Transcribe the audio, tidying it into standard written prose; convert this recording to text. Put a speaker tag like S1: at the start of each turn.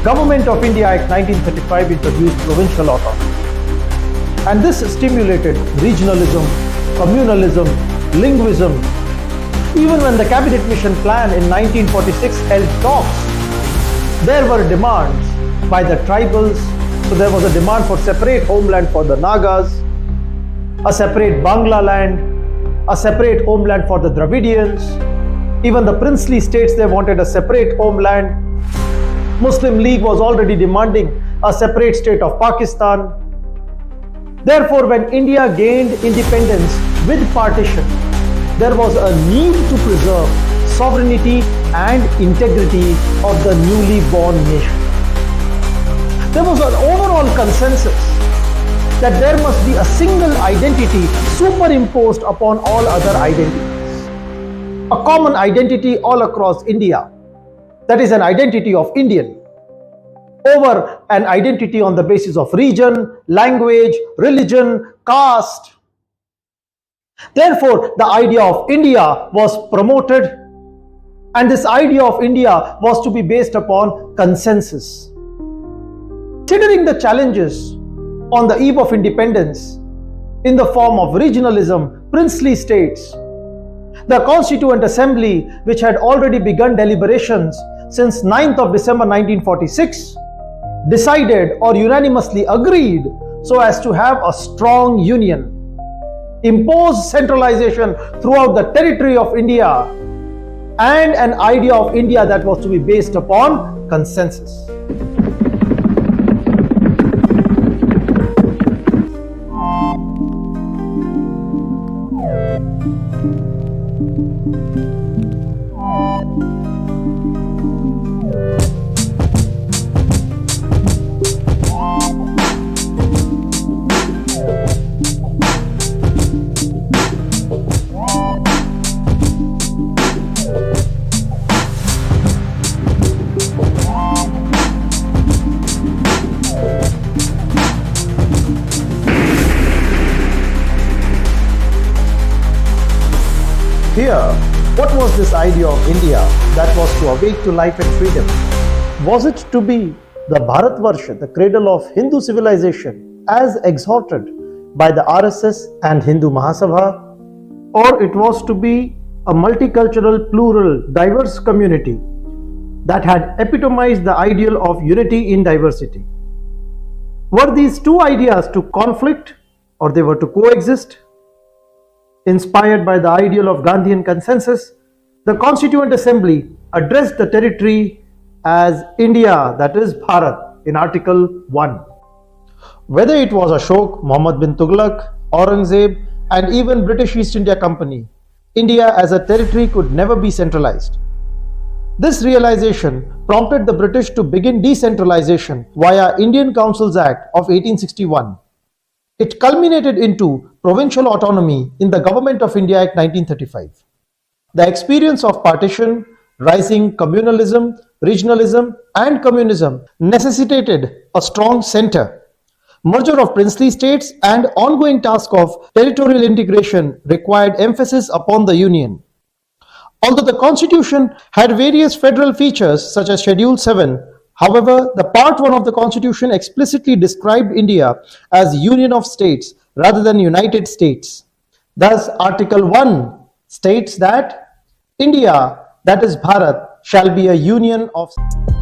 S1: Government of India Act 1935 introduced provincial autonomy. And this stimulated regionalism, communalism, linguism. Even when the Cabinet Mission Plan in 1946 held talks, there were demands by the tribals. So there was a demand for separate homeland for the Nagas, a separate Bangla land, a separate homeland for the Dravidians. Even the princely states, they wanted a separate homeland. Muslim League was already demanding a separate state of Pakistan. Therefore, when India gained independence with partition, there was a need to preserve sovereignty and integrity of the newly born nation. There was an overall consensus that there must be a single identity superimposed upon all other identities. A common identity all across India. That is an identity of Indian over an identity on the basis of region, language, religion, caste. Therefore, the idea of India was promoted, and this idea of India was to be based upon consensus. Considering the challenges on the eve of independence in the form of regionalism, princely states, the Constituent Assembly, which had already begun deliberations since 9th of December 1946, decided or unanimously agreed so as to have a strong union, impose centralization throughout the territory of India, and an idea of India that was to be based upon consensus. Here, what was this idea of India that was to awake to life and freedom? Was it to be the Bharatvarsha, the cradle of Hindu civilization, as exhorted by the RSS and Hindu Mahasabha? Or it was to be a multicultural, plural, diverse community that had epitomized the ideal of unity in diversity? Were these two ideas to conflict, or they were to coexist? Inspired by the ideal of Gandhian consensus, the Constituent Assembly addressed the territory as India, that is Bharat, in Article 1. Whether it was Ashok, Muhammad bin Tughlaq, Aurangzeb, and even British East India Company, India as a territory could never be centralized. This realization prompted the British to begin decentralization via Indian Councils Act of 1861. It culminated into provincial autonomy in the Government of India Act 1935. The experience of partition, rising communalism, regionalism, and communism necessitated a strong center. Merger of princely states and ongoing task of territorial integration required emphasis upon the union. Although the constitution had various federal features such as Schedule 7, however, the Part 1 of the Constitution explicitly described India as Union of States rather than United States. Thus, Article 1 states that India, that is Bharat, shall be a union of states.